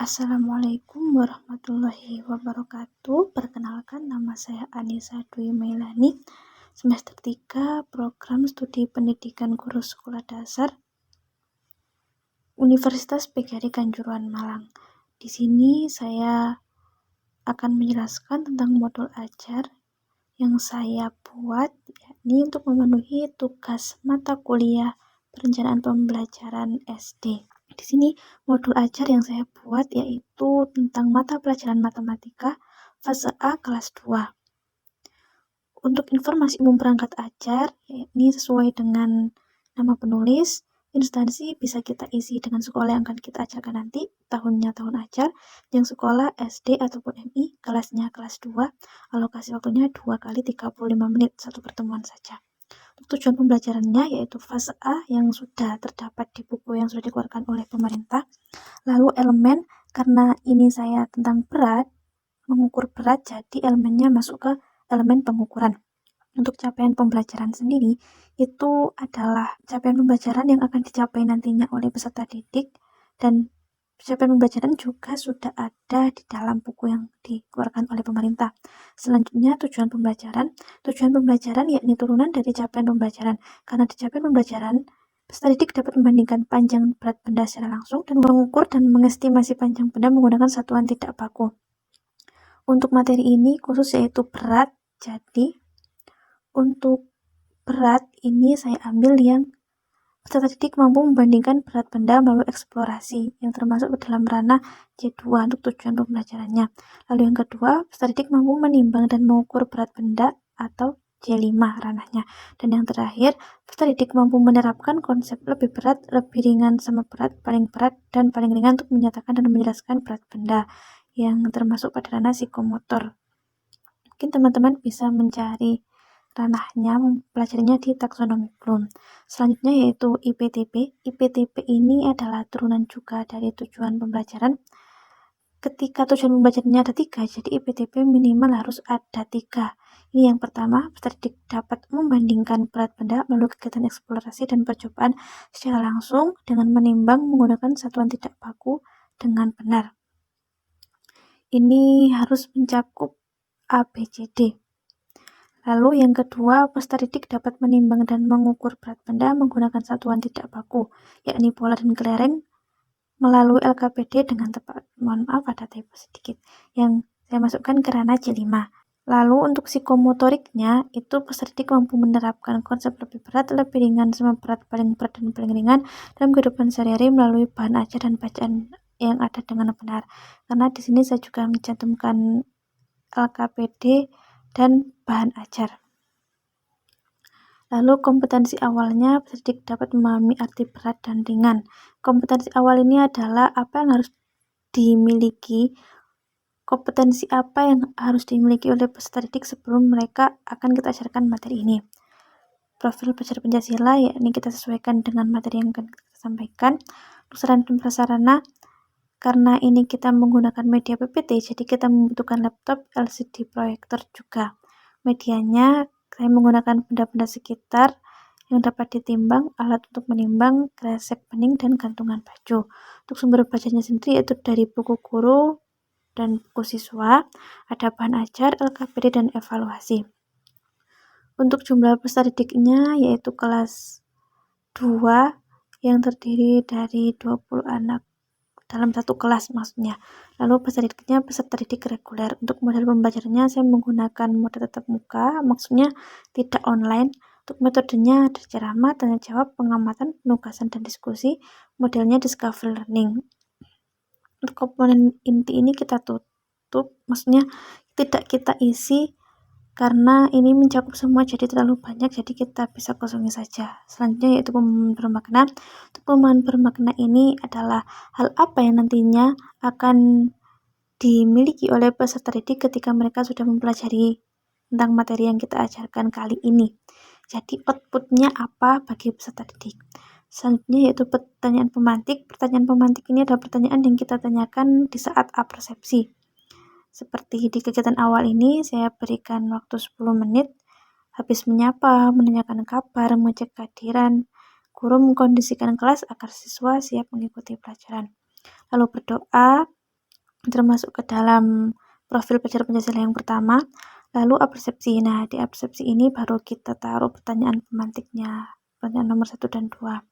Assalamualaikum warahmatullahi wabarakatuh. Perkenalkan, nama saya Anissa Dwi Mailani, semester 3 program studi pendidikan guru sekolah dasar Universitas PGRI Kanjuruhan Malang. Di sini saya akan menjelaskan tentang modul ajar yang saya buat, yakni untuk memenuhi tugas mata kuliah perencanaan pembelajaran SD. Di sini modul ajar yang saya buat yaitu tentang mata pelajaran matematika fase A kelas 2. Untuk informasi umum perangkat ajar, ini sesuai dengan nama penulis, instansi bisa kita isi dengan sekolah yang akan kita ajarkan nanti, tahunnya tahun ajar, yang sekolah SD ataupun MI, kelasnya kelas 2, alokasi waktunya 2 kali 35 menit, satu pertemuan saja. Untuk tujuan pembelajarannya yaitu fase A yang sudah terdapat di buku yang sudah dikeluarkan oleh pemerintah. Lalu elemen, karena ini saya tentang berat, mengukur berat, jadi elemennya masuk ke elemen pengukuran. Untuk capaian pembelajaran sendiri, itu adalah capaian pembelajaran yang akan dicapai nantinya oleh peserta didik, dan capaian pembelajaran juga sudah ada di dalam buku yang dikeluarkan oleh pemerintah. Selanjutnya tujuan pembelajaran yakni turunan dari capaian pembelajaran. Karena di capaian pembelajaran, peserta didik dapat membandingkan panjang berat benda secara langsung dan mengukur dan mengestimasi panjang benda menggunakan satuan tidak baku. Untuk materi ini khusus yaitu berat, jadi untuk berat ini saya ambil yang peserta didik mampu membandingkan berat benda melalui eksplorasi yang termasuk ke dalam ranah C2 untuk tujuan pembelajarannya. Lalu yang kedua, peserta didik mampu menimbang dan mengukur berat benda atau C5 ranahnya. Dan yang terakhir, peserta didik mampu menerapkan konsep lebih berat, lebih ringan sama berat, dan paling ringan untuk menyatakan dan menjelaskan berat benda yang termasuk pada ranah psikomotor. Mungkin teman-teman bisa mencari ranahnya, mempelajarinya di taksonomi Bloom. Selanjutnya yaitu IPTP. IPTP ini adalah turunan juga dari tujuan pembelajaran. Ketika tujuan pembelajarannya ada 3, jadi IPTP minimal harus ada 3. Ini yang pertama, peserta didik dapat membandingkan berat benda melalui kegiatan eksplorasi dan percobaan secara langsung dengan menimbang menggunakan satuan tidak baku dengan benar. Ini harus mencakup ABCD. Lalu yang kedua, peserta didik dapat menimbang dan mengukur berat benda menggunakan satuan tidak baku, yakni bola dan kelereng, melalui LKPD dengan tepat. Mohon maaf ada typo sedikit yang saya masukkan ke ranah C5. Lalu untuk psikomotoriknya, itu peserta didik mampu menerapkan konsep lebih berat, lebih ringan sama berat, paling berat dan paling ringan dalam kehidupan sehari-hari melalui bahan ajar dan bacaan yang ada dengan benar. Karena di sini saya juga mencantumkan LKPD dan bahan ajar. Lalu kompetensi awalnya, peserta didik dapat memahami arti berat dan ringan. Kompetensi awal ini adalah apa yang harus dimiliki, kompetensi apa yang harus dimiliki oleh peserta didik sebelum mereka akan kita ajarkan materi ini. Profil belajar Pancasila, yakni kita sesuaikan dengan materi yang akan kita sampaikan. Untuk sarana dan prasarana, karena ini kita menggunakan media PPT, jadi kita membutuhkan laptop, LCD proyektor juga. Medianya, saya menggunakan benda-benda sekitar yang dapat ditimbang, alat untuk menimbang, kresek bening, dan gantungan baju. Untuk sumber bacanya sendiri yaitu dari buku guru dan buku siswa, ada bahan ajar, LKPD, dan evaluasi. Untuk jumlah peserta didiknya yaitu kelas 2 yang terdiri dari 20 anak dalam satu kelas maksudnya. Lalu peserta didik reguler. Untuk model pembelajarannya saya menggunakan model tatap muka, maksudnya tidak online. Untuk metodenya ada ceramah, tanya jawab, pengamatan, penugasan, dan diskusi. Modelnya discovery learning. Untuk komponen inti ini kita tutup, maksudnya tidak kita isi karena ini mencakup semua jadi terlalu banyak, jadi kita bisa kosongi saja. Selanjutnya yaitu pemahaman bermakna. Untuk pemahaman bermakna ini adalah hal apa yang nantinya akan dimiliki oleh peserta didik ketika mereka sudah mempelajari tentang materi yang kita ajarkan kali ini. Jadi outputnya apa bagi peserta didik. Selanjutnya yaitu pertanyaan pemantik. Pertanyaan pemantik ini adalah pertanyaan yang kita tanyakan di saat apersepsi. Seperti di kegiatan awal ini, saya berikan waktu 10 menit, habis menyapa, menanyakan kabar, mengecek kehadiran, guru mengkondisikan kelas agar siswa siap mengikuti pelajaran. Lalu berdoa, termasuk ke dalam profil pelajar Pancasila yang pertama. Lalu apersepsi. Nah, di apersepsi ini baru kita taruh pertanyaan pemantiknya, pertanyaan nomor 1 dan 2.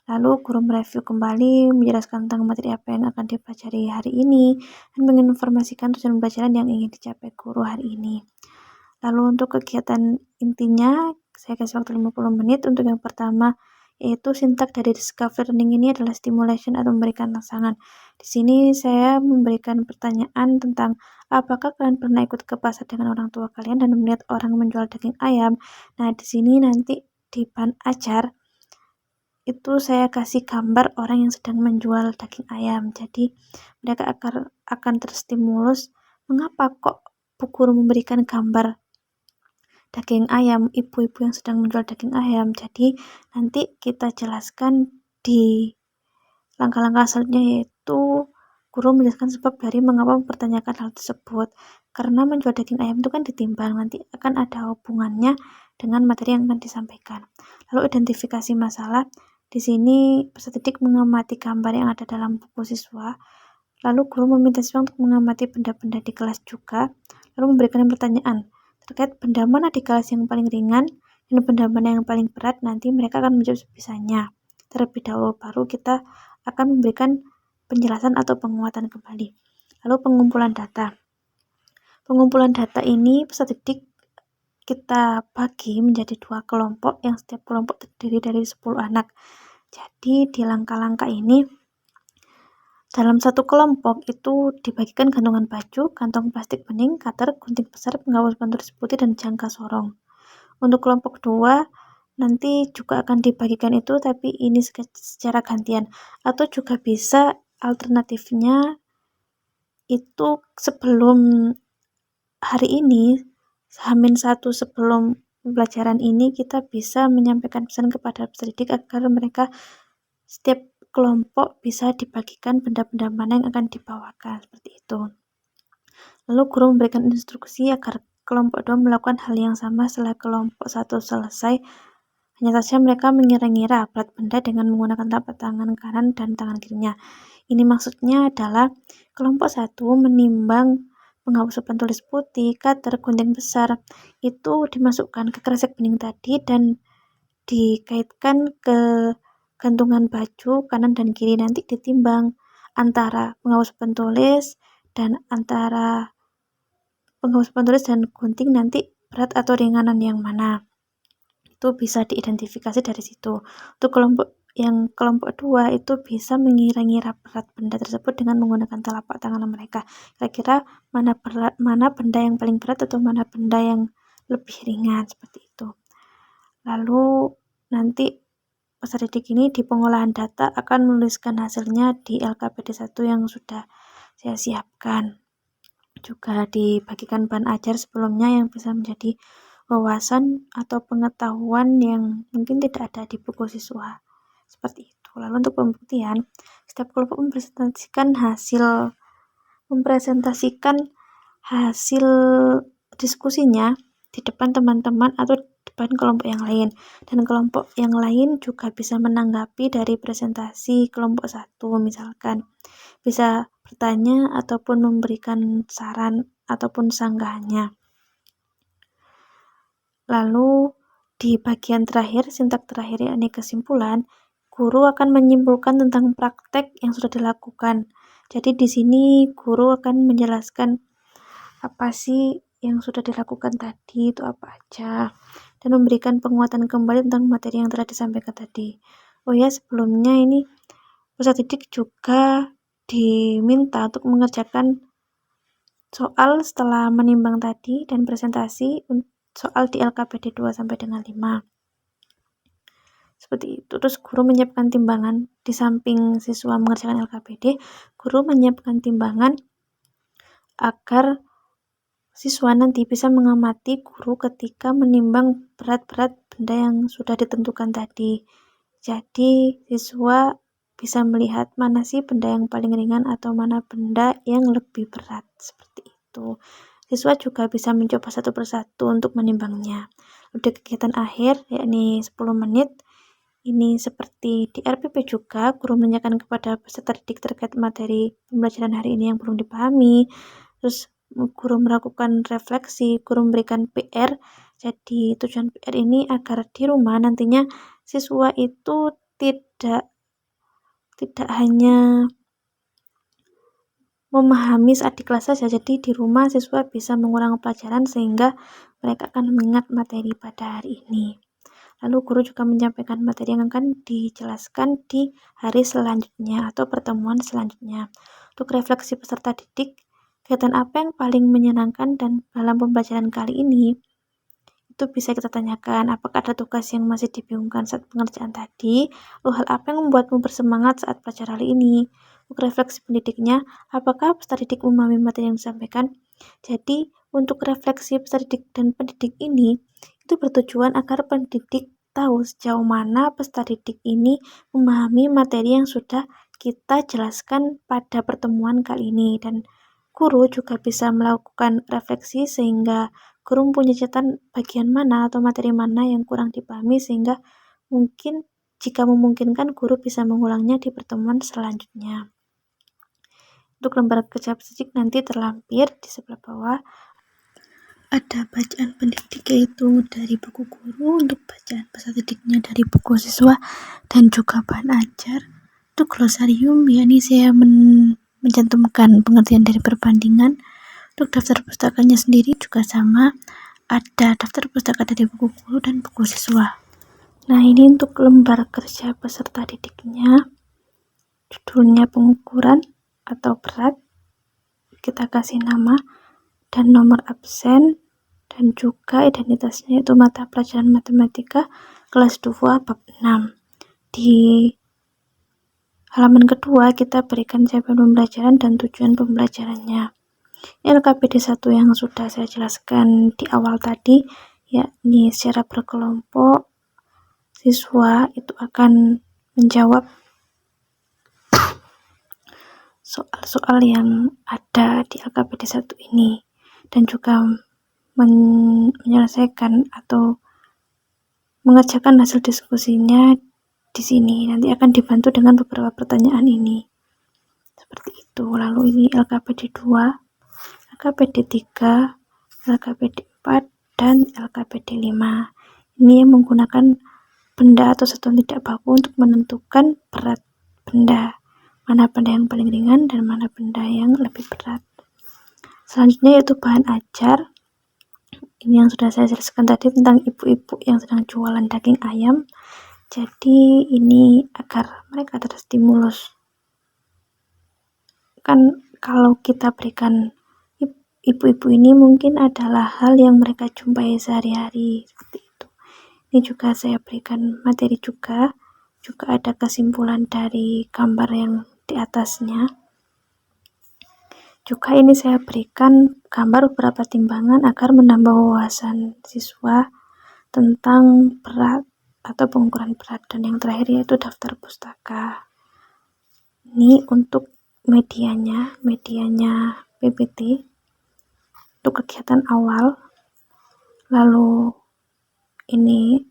Lalu guru mereview kembali, menjelaskan tentang materi apa yang akan dipelajari hari ini, dan menginformasikan tujuan pembelajaran yang ingin dicapai guru hari ini. Lalu untuk kegiatan intinya, saya kasih waktu 50 menit. Untuk yang pertama, yaitu sintak dari discovery learning ini adalah stimulation atau memberikan rangsangan. Di sini saya memberikan pertanyaan tentang apakah kalian pernah ikut ke pasar dengan orang tua kalian dan melihat orang menjual daging ayam. Nah, di sini nanti di ban ajar itu saya kasih gambar orang yang sedang menjual daging ayam. Jadi mereka akan terstimulus, mengapa kok Bu Guru memberikan gambar daging ayam, ibu-ibu yang sedang menjual daging ayam. Jadi nanti kita jelaskan di langkah-langkah selanjutnya, yaitu guru menjelaskan sebab dari mengapa mempertanyakan hal tersebut. Karena menjual daging ayam itu kan ditimbang, nanti akan ada hubungannya dengan materi yang akan disampaikan. Lalu identifikasi masalah. Di sini peserta didik mengamati gambar yang ada dalam buku siswa. Lalu guru meminta siswa untuk mengamati benda-benda di kelas juga, lalu memberikan pertanyaan terkait benda mana di kelas yang paling ringan dan benda mana yang paling berat. Nanti mereka akan menjawab sebisanya. Terlebih dahulu baru kita akan memberikan penjelasan atau penguatan kembali. Lalu pengumpulan data. Pengumpulan data ini peserta didik kita bagi menjadi 2 kelompok yang setiap kelompok terdiri dari 10 anak. Jadi di langkah-langkah ini dalam satu kelompok itu dibagikan gantungan baju, kantong plastik bening, cutter, gunting besar, penghapus tulis putih, dan jangka sorong. Untuk kelompok 2 nanti juga akan dibagikan itu, tapi ini secara gantian. Atau juga bisa alternatifnya itu sebelum hari ini, H-1 sebelum pembelajaran ini, kita bisa menyampaikan pesan kepada peserta didik agar mereka setiap kelompok bisa dibagikan benda-benda mana yang akan dibawakan, seperti itu. Lalu guru memberikan instruksi agar kelompok 2 melakukan hal yang sama setelah kelompok 1 selesai. Hanya saja mereka mengira-ngira berat benda dengan menggunakan telapak tangan kanan dan tangan kirinya. Ini maksudnya adalah kelompok 1 menimbang penghapus papan tulis putih, cutter, gunting besar, itu dimasukkan ke kresek bening tadi dan dikaitkan ke gantungan baju kanan dan kiri. Nanti ditimbang antara penghapus papan tulis dan antara penghapus papan tulis dan gunting, nanti berat atau ringanan yang mana. Itu bisa diidentifikasi dari situ. Untuk kelompok 2 itu bisa mengira-ngira berat benda tersebut dengan menggunakan telapak tangan mereka. Kira-kira mana benda yang paling berat atau mana benda yang lebih ringan, seperti itu. Lalu nanti peserta didik ini di pengolahan data akan menuliskan hasilnya di LKPD 1 yang sudah saya siapkan. Juga dibagikan bahan ajar sebelumnya yang bisa menjadi wawasan atau pengetahuan yang mungkin tidak ada di buku siswa, seperti itu. Lalu untuk pembuktian, setiap kelompok mempresentasikan hasil diskusinya di depan teman-teman atau depan kelompok yang lain, dan kelompok yang lain juga bisa menanggapi dari presentasi kelompok 1, misalkan bisa bertanya ataupun memberikan saran ataupun sanggahannya. Lalu di bagian terakhir, sintak terakhir yakni kesimpulan, guru akan menyimpulkan tentang praktek yang sudah dilakukan. Jadi di sini guru akan menjelaskan apa sih yang sudah dilakukan tadi, itu apa aja, dan memberikan penguatan kembali tentang materi yang telah disampaikan tadi. Oh ya, sebelumnya ini peserta didik juga diminta untuk mengerjakan soal setelah menimbang tadi dan presentasi soal di LKPD 2 sampai dengan 5. Seperti itu. Terus guru menyiapkan timbangan, di samping siswa mengerjakan LKPD, guru menyiapkan timbangan agar siswa nanti bisa mengamati guru ketika menimbang berat-berat benda yang sudah ditentukan tadi. Jadi siswa bisa melihat mana sih benda yang paling ringan atau mana benda yang lebih berat, seperti itu. Siswa juga bisa mencoba satu persatu untuk menimbangnya. Udah kegiatan akhir yakni 10 menit ini seperti di RPP juga, guru menanyakan kepada peserta didik terkait materi pembelajaran hari ini yang belum dipahami. Terus guru melakukan refleksi, guru memberikan PR. Jadi tujuan PR ini agar di rumah nantinya siswa itu tidak hanya memahami saat di kelas saja. Jadi di rumah siswa bisa mengulang pelajaran sehingga mereka akan mengingat materi pada hari ini. Lalu guru juga menyampaikan materi yang akan dijelaskan di hari selanjutnya atau pertemuan selanjutnya. Untuk refleksi peserta didik, kegiatan apa yang paling menyenangkan dan dalam pembelajaran kali ini? Itu bisa kita tanyakan, apakah ada tugas yang masih dibingungkan saat pengerjaan tadi? Lalu hal apa yang membuatmu bersemangat saat belajar hari ini? Untuk refleksi pendidiknya, apakah peserta didik memahami materi yang disampaikan? Jadi, untuk refleksi peserta didik dan pendidik ini, itu bertujuan agar pendidik tahu sejauh mana peserta didik ini memahami materi yang sudah kita jelaskan pada pertemuan kali ini. Dan guru juga bisa melakukan refleksi sehingga guru mempunyai catatan bagian mana atau materi mana yang kurang dipahami sehingga mungkin jika memungkinkan guru bisa mengulangnya di pertemuan selanjutnya. Untuk lembar kerja didik nanti terlampir di sebelah bawah ada bacaan pendidik yaitu dari buku guru, untuk bacaan peserta didiknya dari buku siswa, dan juga bahan ajar. Untuk glosarium, yakni saya mencantumkan pengertian dari perbandingan. Untuk daftar pustakanya sendiri juga sama, ada daftar pustaka dari buku guru dan buku siswa. Nah, ini untuk lembar kerja peserta didiknya, judulnya pengukuran atau berat, kita kasih nama dan nomor absen, dan juga identitasnya yaitu mata pelajaran matematika kelas 2 bab 6. Di halaman kedua kita berikan capaian pembelajaran dan tujuan pembelajarannya. Ini LKPD 1 yang sudah saya jelaskan di awal tadi, yakni secara berkelompok siswa itu akan menjawab soal-soal yang ada di LKPD 1 ini dan juga menyelesaikan atau mengerjakan hasil diskusinya di sini. Nanti akan dibantu dengan beberapa pertanyaan ini. Seperti itu. Lalu ini LKPD 2, LKPD 3, LKPD 4, dan LKPD 5. Ini yang menggunakan benda atau satuan tidak baku untuk menentukan berat benda. Mana benda yang paling ringan dan mana benda yang lebih berat. Selanjutnya yaitu bahan ajar. Ini yang sudah saya jelaskan tadi tentang ibu-ibu yang sedang jualan daging ayam. Jadi ini agar mereka terstimulus. Kan kalau kita berikan ibu-ibu ini mungkin adalah hal yang mereka jumpai sehari-hari seperti itu. Ini juga saya berikan materi juga ada kesimpulan dari gambar yang di atasnya. Juga ini saya berikan gambar beberapa timbangan agar menambah wawasan siswa tentang berat atau pengukuran berat. Dan yang terakhir yaitu daftar pustaka. Ini untuk medianya PPT untuk kegiatan awal. Lalu ini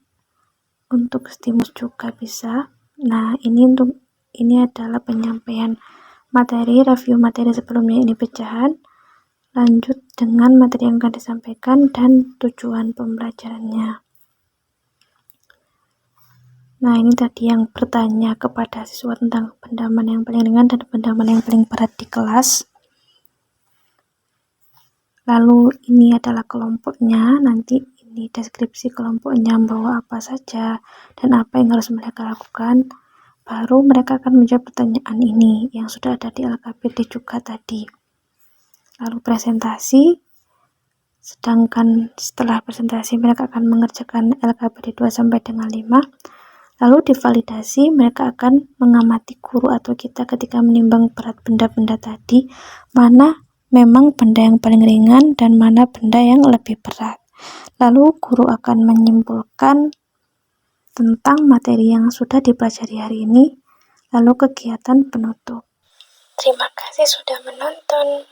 untuk stimulus juga bisa. Nah, ini adalah penyampaian materi, review materi sebelumnya, ini pecahan, lanjut dengan materi yang akan disampaikan dan tujuan pembelajarannya. Nah, ini tadi yang bertanya kepada siswa tentang benda mana yang paling ringan dan benda mana yang paling berat di kelas. Lalu ini adalah kelompoknya, nanti ini deskripsi kelompoknya membawa apa saja dan apa yang harus mereka lakukan. Baru mereka akan menjawab pertanyaan ini yang sudah ada di LKPD juga tadi. Lalu presentasi, sedangkan setelah presentasi mereka akan mengerjakan LKPD 2 sampai dengan 5. Lalu divalidasi, mereka akan mengamati guru atau kita ketika menimbang berat benda-benda tadi, mana memang benda yang paling ringan dan mana benda yang lebih berat. Lalu guru akan menyimpulkan tentang materi yang sudah dipelajari hari ini, lalu kegiatan penutup. Terima kasih sudah menonton.